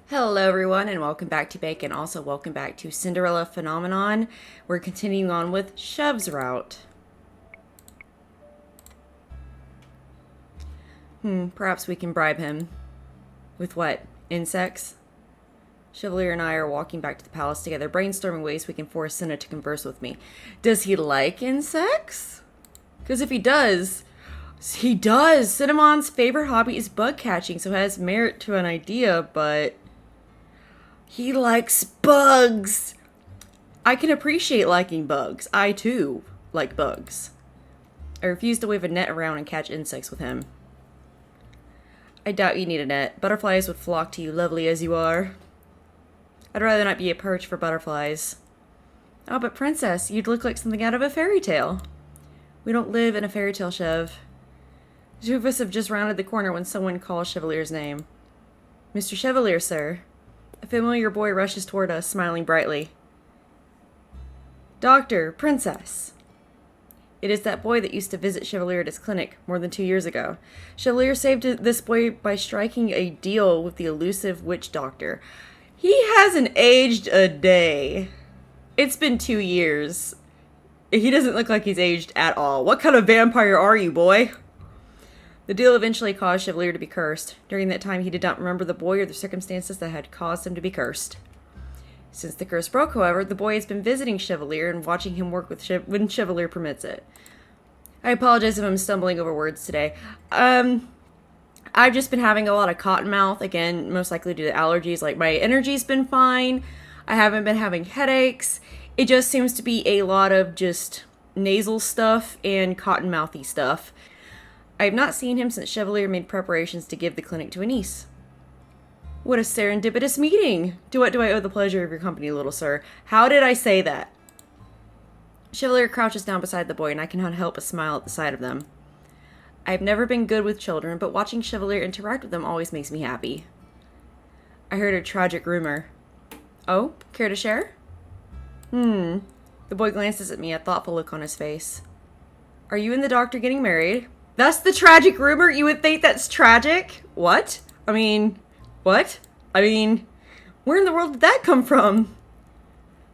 Hello everyone and welcome back to Bacon. Also welcome back to Cinderella Phenomenon. We're continuing on with Chev's route. Perhaps we can bribe him. With what? Insects? Chevalier and I are walking back to the palace together, brainstorming ways we can force Sinna to converse with me. Does he like insects? Because if he does, Cinnamon's favorite hobby is bug catching, so it has merit to an idea, but he likes bugs. I can appreciate liking bugs. I, too, like bugs. I refuse to wave a net around and catch insects with him. I doubt you need a net. Butterflies would flock to you, lovely as you are. I'd rather not be a perch for butterflies. Oh, but Princess, you'd look like something out of a fairy tale. We don't live in a fairy tale, Chev. The two of us have just rounded the corner when someone calls Chevalier's name. Mr. Chevalier, sir. A familiar boy rushes toward us, smiling brightly. Doctor, Princess. It is that boy that used to visit Chevalier at his clinic more than 2 years ago. Chevalier saved this boy by striking a deal with the elusive witch doctor. He hasn't aged a day. It's been 2 years. He doesn't look like he's aged at all. What kind of vampire are you, boy? The deal eventually caused Chevalier to be cursed. During that time, he did not remember the boy or the circumstances that had caused him to be cursed. Since the curse broke, however, the boy has been visiting Chevalier and watching him work with when Chevalier permits it. I apologize if I'm stumbling over words today. I've just been having a lot of cotton mouth, again, most likely due to allergies. Like, my energy's been fine. I haven't been having headaches. It just seems to be a lot of just nasal stuff and cotton mouthy stuff. I have not seen him since Chevalier made preparations to give the clinic to a niece. What a serendipitous meeting! To what do I owe the pleasure of your company, little sir? How did I say that? Chevalier crouches down beside the boy, and I cannot help but smile at the sight of them. I have never been good with children, but watching Chevalier interact with them always makes me happy. I heard a tragic rumor. Oh, care to share? The boy glances at me, a thoughtful look on his face. Are you and the doctor getting married? That's the tragic rumor? You would think that's tragic? What? What? Where in the world did that come from?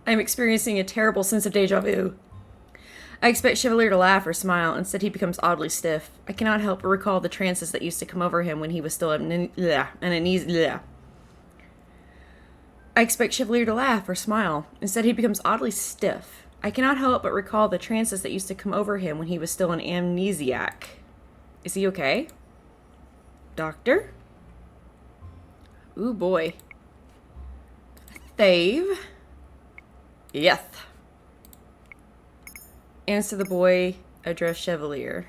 I am experiencing a terrible sense of deja vu. I expect Chevalier to laugh or smile. Instead, he becomes oddly stiff. I cannot help but recall the trances that used to come over him when he was still I expect Chevalier to laugh or smile. Instead, he becomes oddly stiff. I cannot help but recall the trances that used to come over him when he was still an amnesiac. Is he okay? Doctor? Ooh, boy. Thave? Yes. Answer the boy, address Chevalier.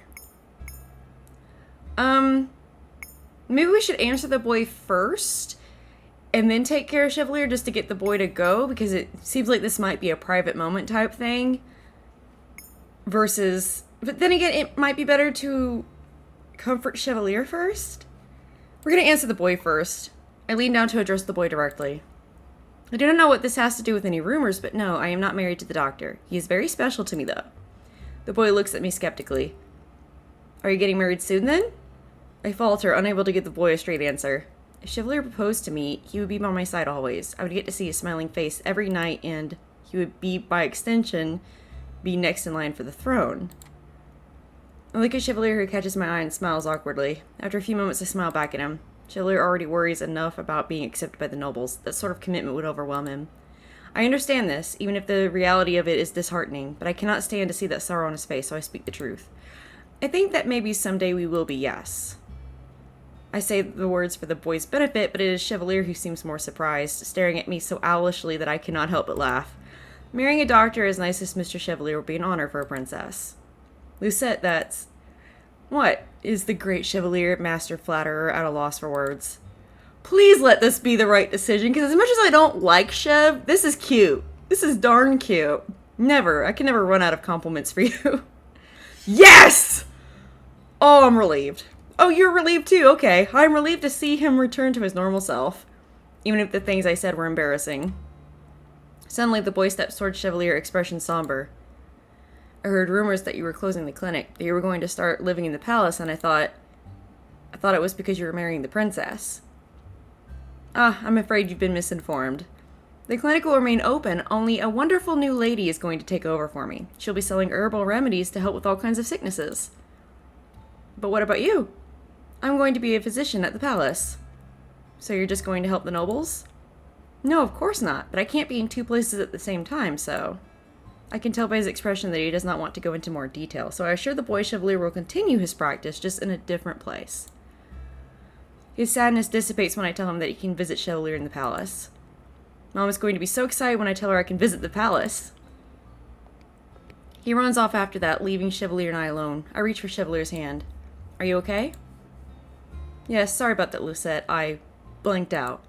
Maybe we should answer the boy first and then take care of Chevalier just to get the boy to go, because it seems like this might be a private moment type thing. Versus, but then again, it might be better to comfort Chevalier first. We're gonna answer the boy first. I lean down to address the boy directly. I do not know what this has to do with any rumors, but no, I am not married to the doctor. He is very special to me, though. The boy looks at me skeptically. Are you getting married soon, then? I falter, unable to give the boy a straight answer. If Chevalier proposed to me, he would be by my side always. I would get to see his smiling face every night, and he would be, by extension, be next in line for the throne. I look at Chevalier, who catches my eye and smiles awkwardly. After a few moments, I smile back at him. Chevalier already worries enough about being accepted by the nobles. That sort of commitment would overwhelm him. I understand this, even if the reality of it is disheartening, but I cannot stand to see that sorrow on his face, so I speak the truth. I think that maybe someday we will be, yes. I say the words for the boy's benefit, but it is Chevalier who seems more surprised, staring at me so owlishly that I cannot help but laugh. Marrying a doctor as nice as Mr. Chevalier would be an honor for a princess. Lucette, that's... What? Is the great Chevalier, master flatterer, at a loss for words. Please let this be the right decision, because as much as I don't like Chev, this is cute. This is darn cute. I can never run out of compliments for you. Yes! Oh, I'm relieved. Oh, you're relieved too, okay. I'm relieved to see him return to his normal self, even if the things I said were embarrassing. Suddenly, the boy steps towards Chevalier, expression somber. I heard rumors that you were closing the clinic, that you were going to start living in the palace, and I thought it was because you were marrying the princess. Ah, I'm afraid you've been misinformed. The clinic will remain open, only a wonderful new lady is going to take over for me. She'll be selling herbal remedies to help with all kinds of sicknesses. But what about you? I'm going to be a physician at the palace. So you're just going to help the nobles? No, of course not, but I can't be in two places at the same time, so... I can tell by his expression that he does not want to go into more detail, so I assure the boy Chevalier will continue his practice, just in a different place. His sadness dissipates when I tell him that he can visit Chevalier in the palace. Mom is going to be so excited when I tell her I can visit the palace. He runs off after that, leaving Chevalier and I alone. I reach for Chevalier's hand. Are you okay? Yes, sorry about that, Lucette. I blanked out.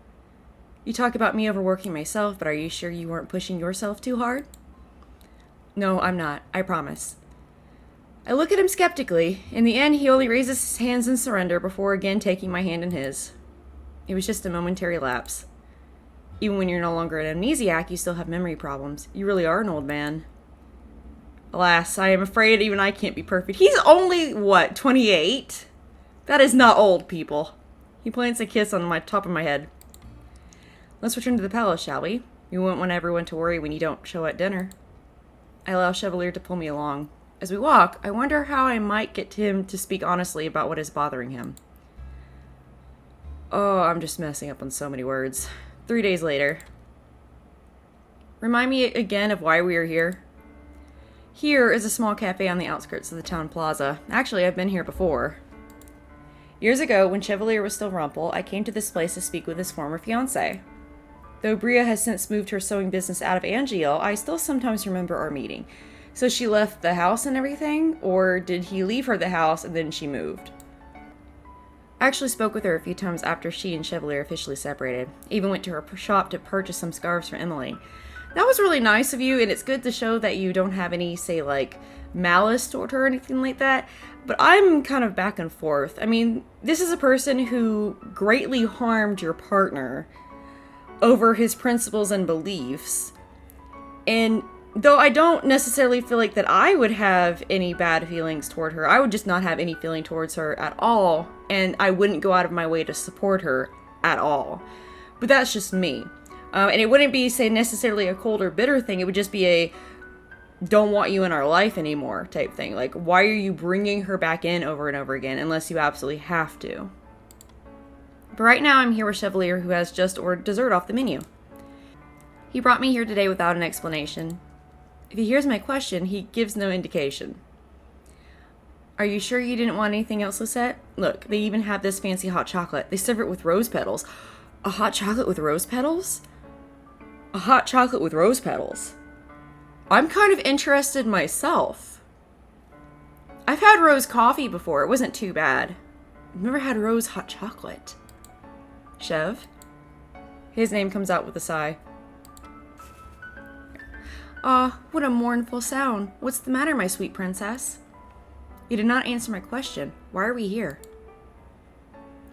You talk about me overworking myself, but are you sure you weren't pushing yourself too hard? No, I'm not. I promise. I look at him skeptically. In the end, he only raises his hands in surrender before again taking my hand in his. It was just a momentary lapse. Even when you're no longer an amnesiac, you still have memory problems. You really are an old man. Alas, I am afraid even I can't be perfect. He's only, 28? That is not old, people. He plants a kiss on my top of my head. Let's return to the palace, shall we? We won't want everyone to worry when you don't show at dinner. I allow Chevalier to pull me along. As we walk, I wonder how I might get him to speak honestly about what is bothering him. Oh, I'm just messing up on so many words. 3 days later. Remind me again of why we are here. Here is a small cafe on the outskirts of the town plaza. Actually, I've been here before. Years ago, when Chevalier was still Rumpel, I came to this place to speak with his former fiancé. Though Bria has since moved her sewing business out of Angiel, I still sometimes remember our meeting. So she left the house and everything? Or did he leave her the house and then she moved? I actually spoke with her a few times after she and Chevalier officially separated. Even went to her shop to purchase some scarves for Emily. That was really nice of you, and it's good to show that you don't have any, say, like, malice toward her or anything like that. But I'm kind of back and forth. I mean, this is a person who greatly harmed your partner over his principles and beliefs. And though I don't necessarily feel like that I would have any bad feelings toward her, I would just not have any feeling towards her at all, and I wouldn't go out of my way to support her at all. But that's just me. And it wouldn't be, say, necessarily a cold or bitter thing. It would just be a don't want you in our life anymore type thing. Like, why are you bringing her back in over and over again unless you absolutely have to? But right now I'm here with Chevalier, who has just ordered dessert off the menu. He brought me here today without an explanation. If he hears my question, he gives no indication. Are you sure you didn't want anything else, Lisette? Look, they even have this fancy hot chocolate. They serve it with rose petals. A hot chocolate with rose petals? A hot chocolate with rose petals. I'm kind of interested myself. I've had rose coffee before. It wasn't too bad. I've never had rose hot chocolate. Chev? His name comes out with a sigh. Ah, what a mournful sound. What's the matter, my sweet princess? You did not answer my question. Why are we here?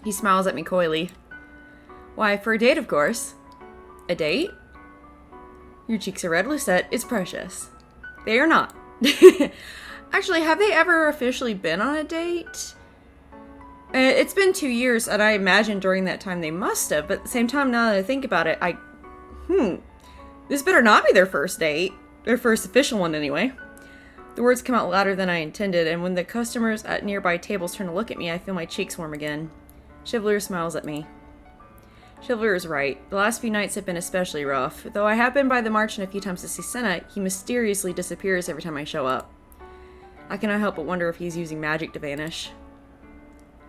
He smiles at me coyly. Why, for a date, of course. A date? Your cheeks are red, Lucette. It's precious. They are not. Actually, have they ever officially been on a date? It's been 2 years, and I imagine during that time they must have, but at the same time, now that I think about it, this better not be their first date. Their first official one, anyway. The words come out louder than I intended, and when the customers at nearby tables turn to look at me, I feel my cheeks warm again. Chevalier smiles at me. Chevalier is right. The last few nights have been especially rough. Though I have been by the Marchant a few times to see Sinna, he mysteriously disappears every time I show up. I cannot help but wonder if he's using magic to vanish.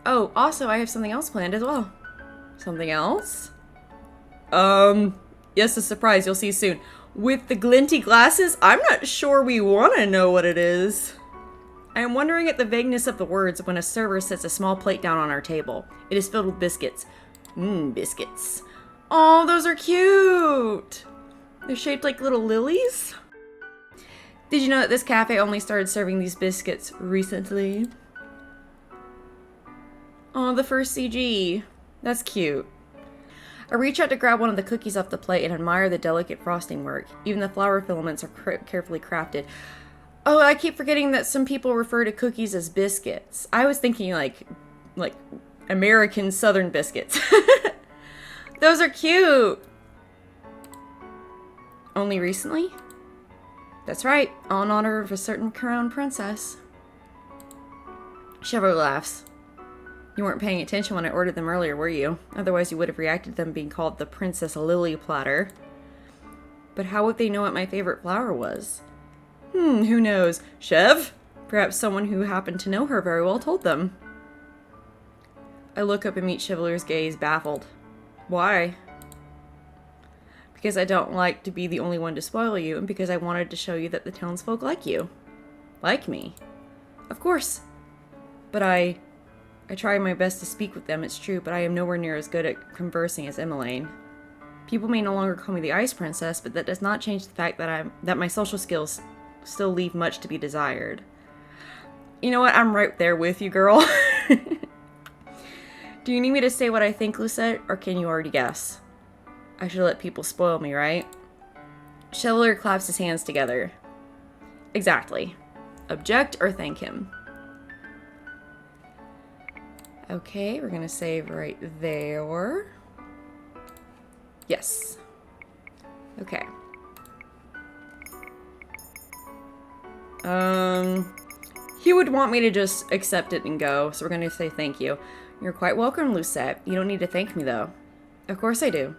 Oh, also, I have something else planned as well. Something else? Yes, a surprise. You'll see soon. With the glinty glasses, I'm not sure we want to know what it is. I am wondering at the vagueness of the words when a server sets a small plate down on our table. It is filled with biscuits. Biscuits. Oh, those are cute! They're shaped like little lilies? Did you know that this cafe only started serving these biscuits recently? Oh, the first CG. That's cute. I reach out to grab one of the cookies off the plate and admire the delicate frosting work. Even the flour filaments are carefully crafted. Oh, I keep forgetting that some people refer to cookies as biscuits. I was thinking like American Southern biscuits. Those are cute. Only recently? That's right, all in honor of a certain crown princess. Chevalier laughs. You weren't paying attention when I ordered them earlier, were you? Otherwise you would have reacted to them being called the Princess Lily Platter. But how would they know what my favorite flower was? Who knows? Chev? Perhaps someone who happened to know her very well told them. I look up and meet Chevalier's gaze, baffled. Why? Because I don't like to be the only one to spoil you, and because I wanted to show you that the townsfolk like you. Like me. Of course. But I try my best to speak with them, it's true, but I am nowhere near as good at conversing as Emmeline. People may no longer call me the Ice Princess, but that does not change the fact that my social skills still leave much to be desired. You know what? I'm right there with you, girl. Do you need me to say what I think, Lucette, or can you already guess? I should let people spoil me, right? Chevalier claps his hands together. Exactly. Object or thank him. Okay, we're gonna save right there. Yes. Okay. He would want me to just accept it and go, so we're gonna say thank you. You're quite welcome, Lucette. You don't need to thank me, though. Of course I do.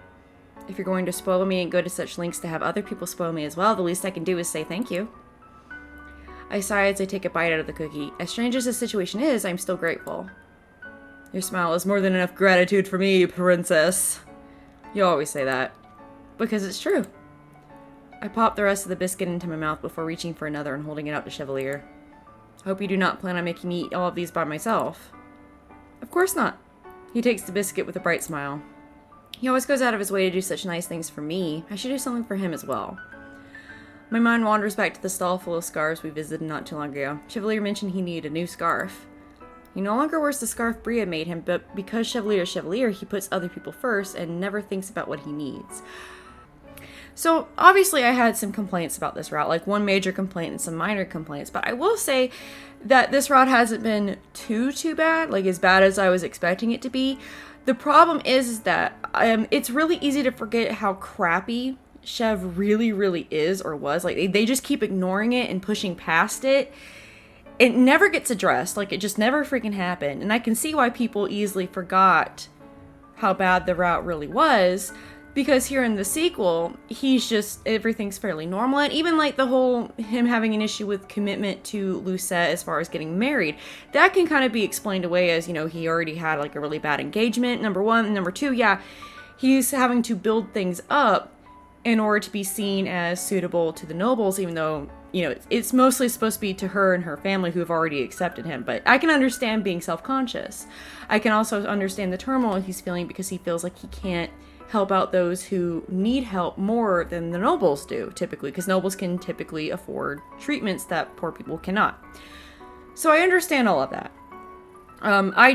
If you're going to spoil me and go to such lengths to have other people spoil me as well, the least I can do is say thank you. I sigh as I take a bite out of the cookie. As strange as the situation is, I'm still grateful. Your smile is more than enough gratitude for me, princess. You always say that. Because it's true. I pop the rest of the biscuit into my mouth before reaching for another and holding it out to Chevalier. Hope you do not plan on making me eat all of these by myself. Of course not. He takes the biscuit with a bright smile. He always goes out of his way to do such nice things for me. I should do something for him as well. My mind wanders back to the stall full of scarves we visited not too long ago. Chevalier mentioned he needed a new scarf. He no longer wears the scarf Bria made him, but because Chevalier is Chevalier, he puts other people first and never thinks about what he needs. So, obviously I had some complaints about this route, like one major complaint and some minor complaints, but I will say that this route hasn't been too bad, like as bad as I was expecting it to be. The problem is that it's really easy to forget how crappy Chev really is or was. Like, they just keep ignoring it and pushing past it. It never gets addressed. Like, it just never freaking happened. And I can see why people easily forgot how bad the route really was. Because here in the sequel, he's just, everything's fairly normal. And even like the whole, him having an issue with commitment to Lucette as far as getting married, that can kind of be explained away as, you know, he already had like a really bad engagement, number one. And number two, yeah, he's having to build things up in order to be seen as suitable to the nobles, even though, you know, it's mostly supposed to be to her and her family who have already accepted him. But I can understand being self-conscious. I can also understand the turmoil he's feeling because he feels like he can't help out those who need help more than the nobles do, typically, because nobles can typically afford treatments that poor people cannot. So I understand all of that. I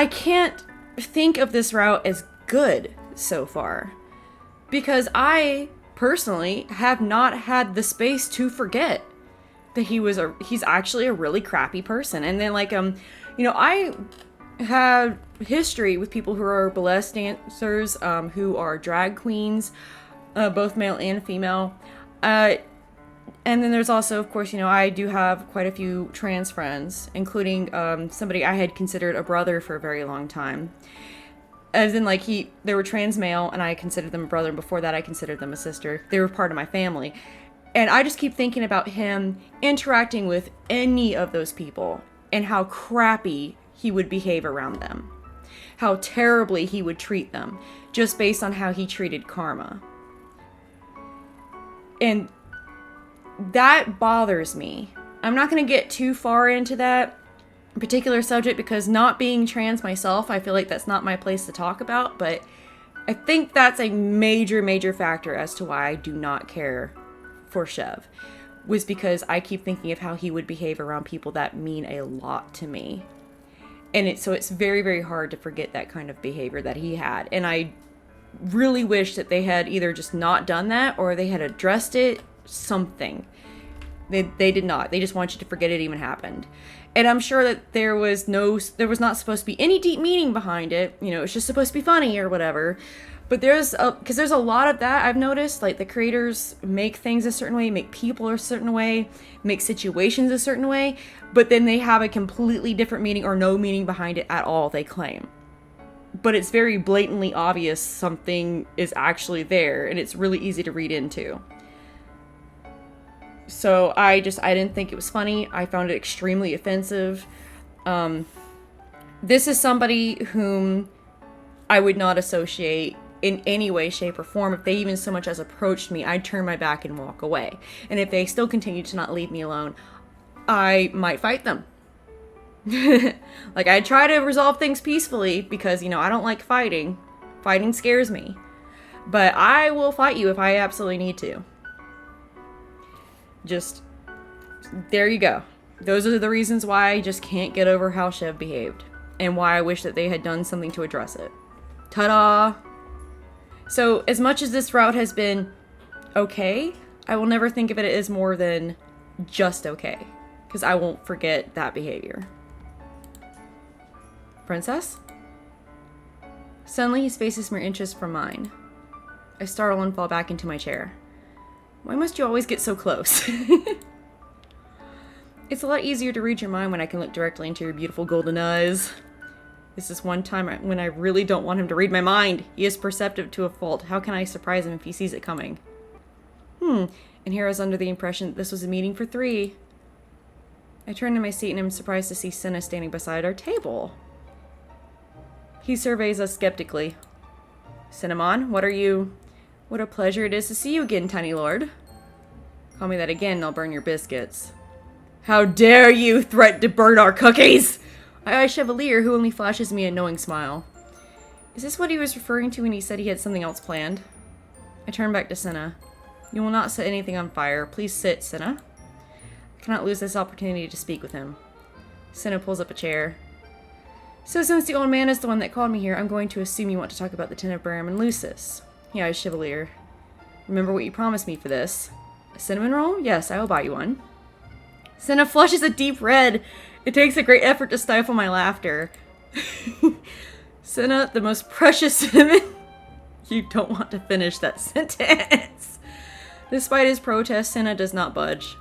can't think of this route as good so far, because I personally have not had the space to forget that he's actually a really crappy person. And then, like, you know, I had history with people who are burlesque dancers, who are drag queens, both male and female. And then there's also, of course, you know, I do have quite a few trans friends, including somebody I had considered a brother for a very long time. As in, like, they were trans male, and I considered them a brother, and before that I considered them a sister. They were part of my family. And I just keep thinking about him interacting with any of those people, and how crappy he would behave around them. How terribly he would treat them, just based on how he treated Karma. And that bothers me. I'm not going to get too far into that particular subject because not being trans myself, I feel like that's not my place to talk about, but I think that's a major factor as to why I do not care for Chev, was because I keep thinking of how he would behave around people that mean a lot to me. And so it's very hard to forget that kind of behavior that he had. And I really wish that they had either just not done that or they had addressed it, something. They did not. They just want you to forget it even happened. And I'm sure that there was not supposed to be any deep meaning behind it. You know, it's just supposed to be funny or whatever. But there's a lot of that I've noticed. Like, the creators make things a certain way, make people a certain way, make situations a certain way, but then they have a completely different meaning or no meaning behind it at all, they claim. But it's very blatantly obvious something is actually there, and it's really easy to read into. So I didn't think it was funny. I found it extremely offensive. This is somebody whom I would not associate in any way, shape, or form. If they even so much as approached me, I'd turn my back and walk away. And if they still continue to not leave me alone, I might fight them. Like, I try to resolve things peacefully because, you know, I don't like fighting. Fighting scares me. But I will fight you if I absolutely need to. Just, there you go. Those are the reasons why I just can't get over how Chev behaved. And why I wish that they had done something to address it. Ta-da! So, as much as this route has been okay, I will never think of it as more than just okay. Because I won't forget that behavior. Princess? Suddenly, his face is mere inches from mine. I startle and fall back into my chair. Why must you always get so close? It's a lot easier to read your mind when I can look directly into your beautiful golden eyes. This is one time when I really don't want him to read my mind. He is perceptive to a fault. How can I surprise him if he sees it coming? And here I was under the impression that this was a meeting for 3. I turn to my seat and am surprised to see Sinna standing beside our table. He surveys us skeptically. Cinnamon, what a pleasure it is to see you again, tiny lord. Call me that again and I'll burn your biscuits. How dare you threaten to burn our cookies! I eye Chevalier, who only flashes me a knowing smile. Is this what he was referring to when he said he had something else planned? I turn back to Sinna. You will not set anything on fire. Please sit, Sinna. I cannot lose this opportunity to speak with him. Sinna pulls up a chair. So since the old man is the one that called me here, I'm going to assume you want to talk about the Tenebrarum and Lucis. He eyes Chevalier. Remember what you promised me for this. A cinnamon roll? Yes, I will buy you one. Sinna flushes a deep red. It takes a great effort to stifle my laughter. Sinna, the most precious cinnamon. You don't want to finish that sentence. Despite his protest, Sinna does not budge.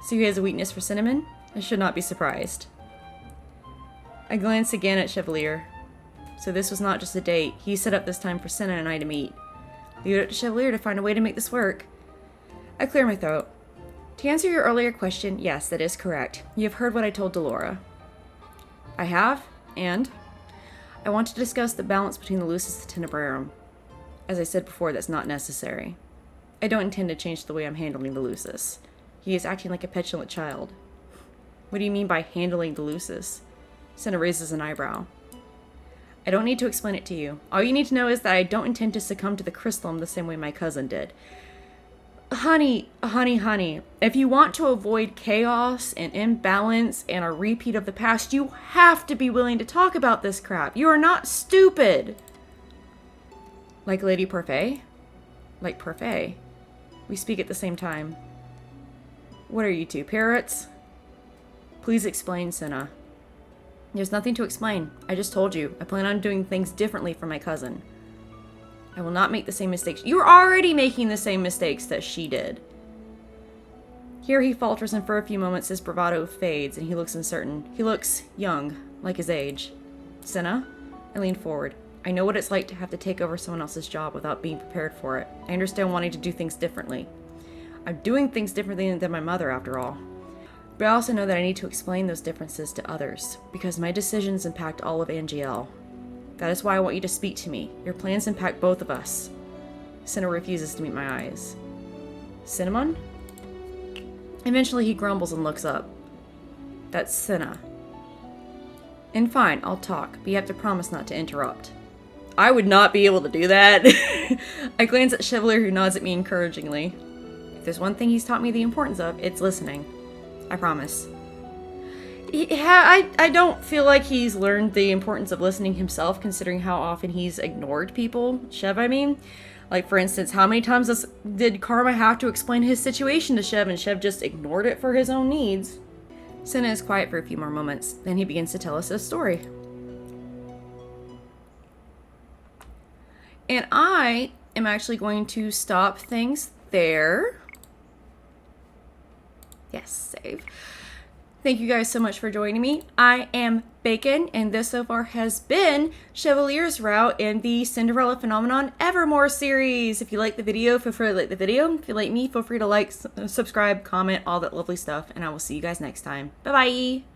So he has a weakness for cinnamon? I should not be surprised. I glance again at Chevalier. So this was not just a date. He set up this time for Sinna and I to meet. Leave it up to Chevalier to find a way to make this work. I clear my throat. To answer your earlier question, yes, that is correct. You have heard what I told Delora. I have, and I want to discuss the balance between the Lucis and Tenebrarum. As I said before, that's not necessary. I don't intend to change the way I'm handling the Lucis. He is acting like a petulant child. What do you mean by handling the Lucis? Sinna raises an eyebrow. I don't need to explain it to you. All you need to know is that I don't intend to succumb to the crystallum the same way my cousin did. Honey, if you want to avoid chaos and imbalance and a repeat of the past, you have to be willing to talk about this crap. You are not stupid. Like Lady Parfait? Like Parfait. We speak at the same time. What are you two, parrots? Please explain, Sinna. There's nothing to explain. I just told you. I plan on doing things differently from my cousin. I will not make the same mistakes. You're already making the same mistakes that she did. Here he falters, and for a few moments his bravado fades, and he looks uncertain. He looks young, like his age. Sinna? I lean forward. I know what it's like to have to take over someone else's job without being prepared for it. I understand wanting to do things differently. I'm doing things differently than my mother, after all. But I also know that I need to explain those differences to others, because my decisions impact all of Angiel. That is why I want you to speak to me. Your plans impact both of us. Sinna refuses to meet my eyes. Cinnamon? Eventually he grumbles and looks up. That's Sinna. And fine, I'll talk, but you have to promise not to interrupt. I would not be able to do that. I glance at Chevalier, who nods at me encouragingly. If there's one thing he's taught me the importance of, it's listening. I promise. I don't feel like he's learned the importance of listening himself, considering how often he's ignored people. Chev, I mean. Like, for instance, how many times did Karma have to explain his situation to Chev, and Chev just ignored it for his own needs? Cinna is quiet for a few more moments. Then he begins to tell us a story. And I am actually going to stop things there. Yes, save. Thank you guys so much for joining me. I am Bacon, and this so far has been Chevalier's route in the Cinderella Phenomenon Evermore series. If you like the video, feel free to like the video. If you like me, feel free to like, subscribe, comment, all that lovely stuff, and I will see you guys next time. Bye-bye!